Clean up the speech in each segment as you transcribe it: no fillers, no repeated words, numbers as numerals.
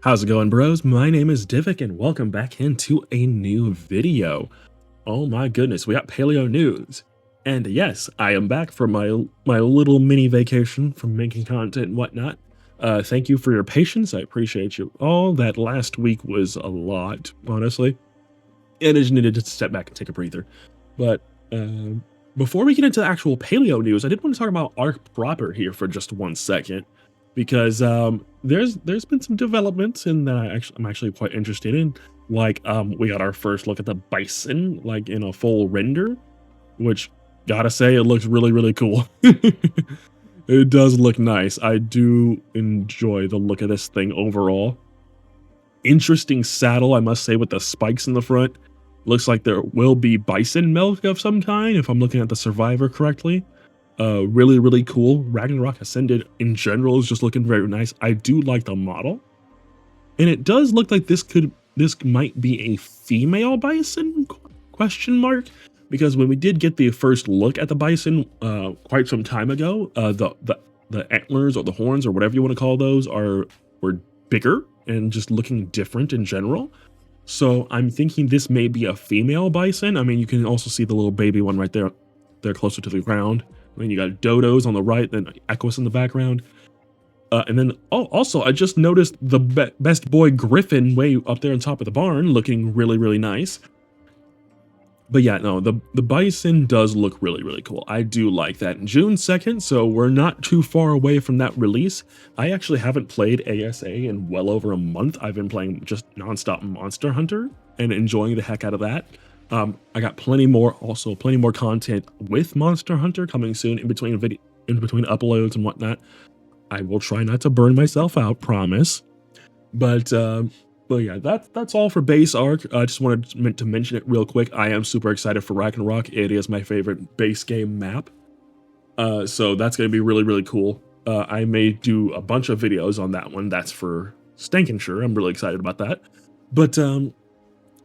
How's it going, bros? My name is Divik, and welcome back into a new video. Oh my goodness, we got Paleo news. And yes, I am back for my little mini vacation from making content and whatnot. Thank you for your patience. I appreciate you all. That last week was a lot, honestly. And I just needed to step back and take a breather. But before we get into the actual Paleo news, I did want to talk about Ark proper here for just 1 second, because there's been some developments in that I'm actually quite interested in. Like we got our first look at the bison, like in a full render, which gotta say it looks really cool. It does look nice. I do enjoy the look of this thing overall. Interesting saddle, I must say, with the spikes in the front. Looks like there will be bison milk of some kind, if I'm looking at the survivor correctly. Really cool. Ragnarok Ascended in general is just looking very nice. I do like the model, and it does look like this might be a female bison, question mark, because when we did get the first look at the bison quite some time ago, the antlers or the horns or whatever you want to call those were bigger and just looking different in general. So I'm thinking this may be a female bison. I mean, you can also see the little baby one right there. They're closer to the ground. I mean, you got dodos on the right, then Equus in the background. And then, also, I just noticed the best boy griffin way up there on top of the barn, looking really nice. But yeah, no, the bison does look really cool. I do like that. June 2nd, so we're not too far away from that release. I actually haven't played ASA in well over a month. I've been playing just nonstop Monster Hunter and enjoying the heck out of that. I got plenty more content with Monster Hunter coming soon in between uploads and whatnot. I will try not to burn myself out, promise. But yeah, that's all for base Ark. I just wanted to mention it real quick. I am super excited for Ragnarok. It is my favorite base game map. So that's going to be really cool. I may do a bunch of videos on that one. That's for stinking sure. I'm really excited about that. But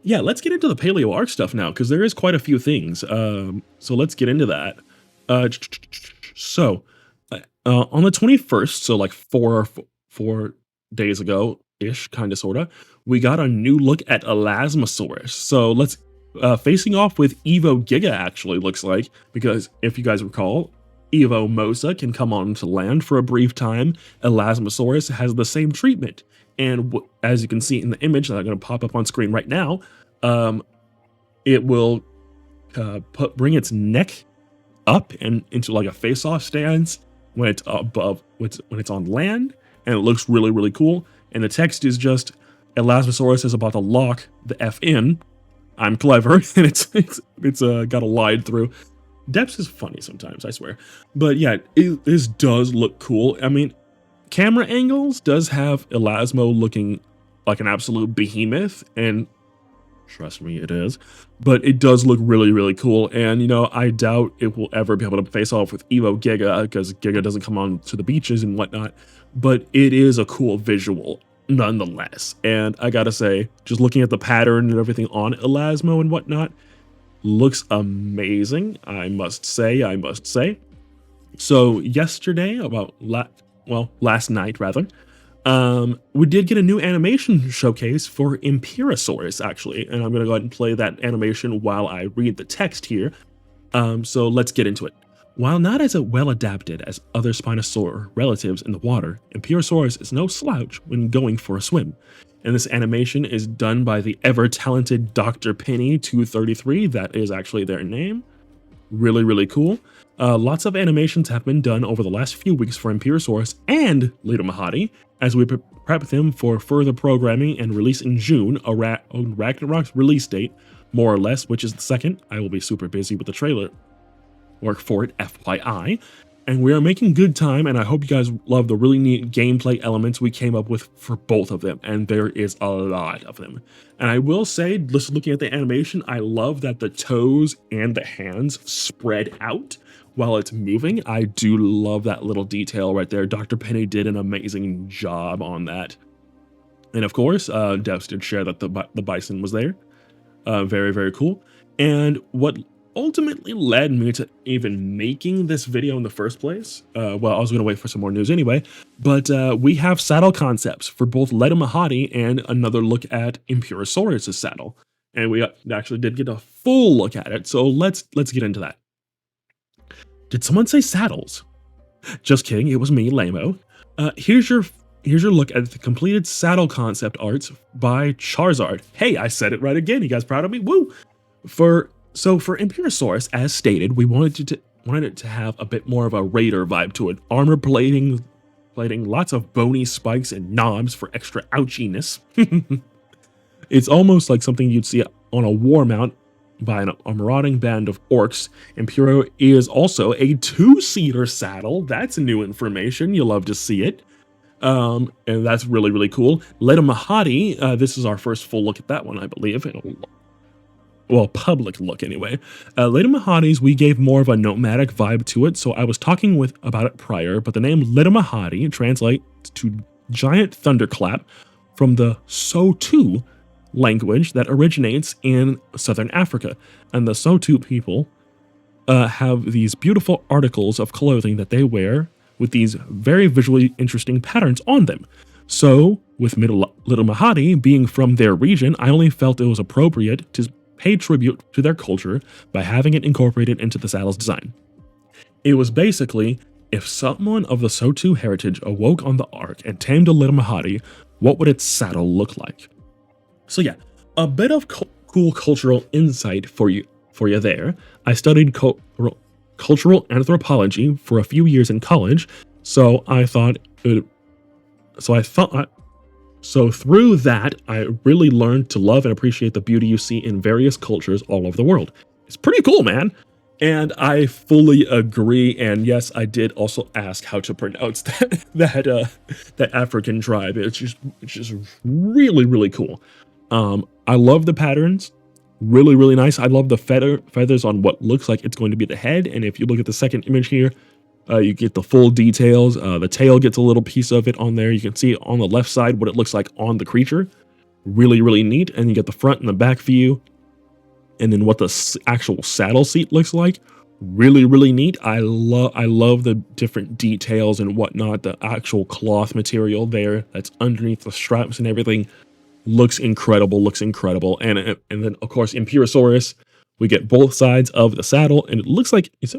yeah, let's get into the Paleo Ark stuff now, because there is quite a few things. So let's get into that. On the 21st, so like four days ago ish, kind of sorta, we got a new look at Elasmosaurus. So let's facing off with Evo Giga, actually looks like, because if you guys recall, Evo Mosa can come on to land for a brief time. Elasmosaurus has the same treatment, and as you can see in the image that I'm going to pop up on screen right now, it will bring its neck up and into like a face-off stance when it's when it's on land, and it looks really cool. And the text is just, Elasmosaurus is about to lock the F in. I'm clever, and it's got a line through. Depths is funny sometimes, I swear. But yeah, this does look cool. I mean, camera angles does have Elasmo looking like an absolute behemoth, and trust me, it is. But it does look really cool, and you know, I doubt it will ever be able to face off with Evo Giga, because Giga doesn't come on to the beaches and whatnot. But it is a cool visual nonetheless. And I gotta say, just looking at the pattern and everything on Elasmo and whatnot, looks amazing, I must say. So yesterday, last night rather, we did get a new animation showcase for Imperiosaurus, actually, and I'm gonna go ahead and play that animation while I read the text here. So let's get into it. While not as well adapted as other Spinosaur relatives in the water, Imperiosaurus is no slouch when going for a swim. And this animation is done by the ever-talented Dr. Penny 233, that is actually their name. Really cool. Lots of animations have been done over the last few weeks for Imperiosaurus and Ledu Mahadi, as we prep them for further programming and release in June, on Ragnarok's release date, more or less, which is the 2nd. I will be super busy with the trailer work for it, FYI. And we are making good time, and I hope you guys love the really neat gameplay elements we came up with for both of them, and there is a lot of them. And I will say, just looking at the animation, I love that the toes and the hands spread out while it's moving. I do love that little detail right there. Dr. Penny did an amazing job on that. And of course, Devs did share that the bison was there. Very cool. And what ultimately led me to even making this video in the first place. Well, I was going to wait for some more news anyway, but we have saddle concepts for both Ledu Mahadi and another look at Imperiosaurus' saddle. And we actually did get a full look at it, so let's get into that. Did someone say saddles? Just kidding, it was me, Lamo. Here's your look at the completed saddle concept arts by Charizard. Hey, I said it right again. You guys proud of me? Woo! For Imperiosaurus, as stated, we wanted it to have a bit more of a raider vibe to it. Armor plating, lots of bony spikes and knobs for extra ouchiness. It's almost like something you'd see on a war mount by a marauding band of orcs. Empiro is also a 2-seater saddle. That's new information. You'll love to see it. And that's really, really cool. Ledu Mahadi, this is our first full look at that one, I believe. Well, public look anyway. Ledu Mahadi's, we gave more of a nomadic vibe to it, so I was talking about it prior, but the name Ledu Mahadi translates to giant thunderclap from the Sotu language that originates in southern Africa. And the Sotu people have these beautiful articles of clothing that they wear with these very visually interesting patterns on them. So, with Ledu Mahadi being from their region, I only felt it was appropriate to pay tribute to their culture by having it incorporated into the saddle's design. It was basically, if someone of the Sotu heritage awoke on the Ark and tamed a Ledu Mahadi, what would its saddle look like? So yeah, a bit of cool cultural insight for you there. I studied cultural anthropology for a few years in college, so through that, I really learned to love and appreciate the beauty you see in various cultures all over the world. It's pretty cool, man. And I fully agree. And yes, I did also ask how to pronounce that African tribe. It's just really, really cool. I love the patterns. Really, really nice. I love the feathers on what looks like it's going to be the head. And if you look at the second image here, you get the full details. The tail gets a little piece of it on there. You can see on the left side what it looks like on the creature. Really, really neat. And you get the front and the back view. And then what the actual saddle seat looks like. Really, really neat. I love the different details and whatnot. The actual cloth material there that's underneath the straps and everything looks incredible. And then, of course, Imperiosaurus. We get both sides of the saddle. And it looks like, is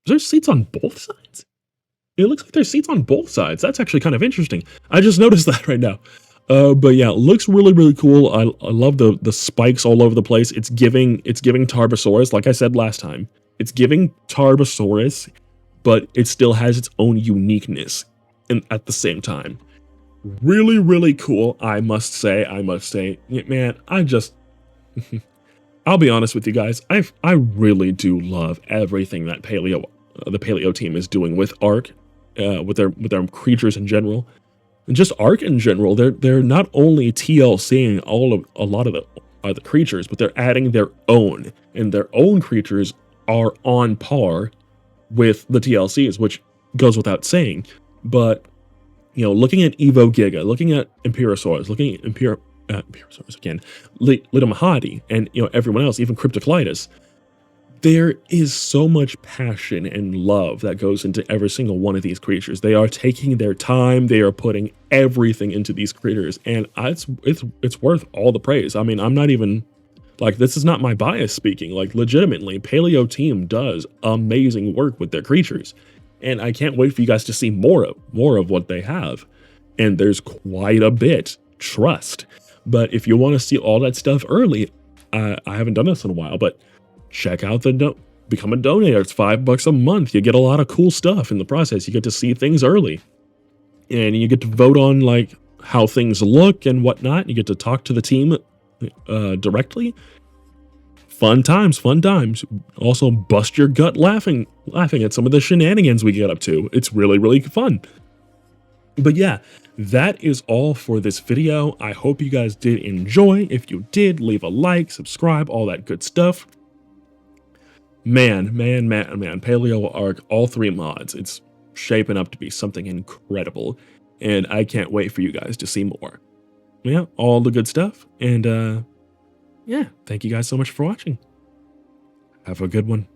there seats on both sides? It looks like there's seats on both sides. That's actually kind of interesting. I just noticed that right now. But yeah, it looks really, really cool. I love the spikes all over the place. It's giving Tarbosaurus, like I said last time. It's giving Tarbosaurus, but it still has its own uniqueness at the same time. Really, really cool, I must say. Man, I'll be honest with you guys. I really do love everything that the Paleo team is doing with Ark, with their creatures in general, and just Ark in general. They're not only TLCing a lot of the creatures, but they're adding their own, and their own creatures are on par with the TLCs, which goes without saying. But looking at Evo Giga, looking at Imperiosaurus, looking at Imperiosaurus again, Ledu Mahadi, and everyone else, even Cryptocleidos, there is so much passion and love that goes into every single one of these creatures. They are taking their time, they are putting everything into these creatures, and it's worth all the praise. I mean, I'm not even this is not my bias speaking. Legitimately, Paleo team does amazing work with their creatures, and I can't wait for you guys to see more of what they have. And there's quite a bit, trust. But if you want to see all that stuff early, I haven't done this in a while, but check out become a donator. It's $5 a month. You get a lot of cool stuff in the process. You get to see things early, and you get to vote on how things look and whatnot. You get to talk to the team directly. Fun times. Also bust your gut laughing at some of the shenanigans we get up to. It's really, really fun. But yeah, that is all for this video. I hope you guys did enjoy. If you did, leave a like, subscribe, all that good stuff. Man, Paleo Ark, all 3 mods. It's shaping up to be something incredible, and I can't wait for you guys to see more. Yeah, all the good stuff, and yeah, thank you guys so much for watching. Have a good one.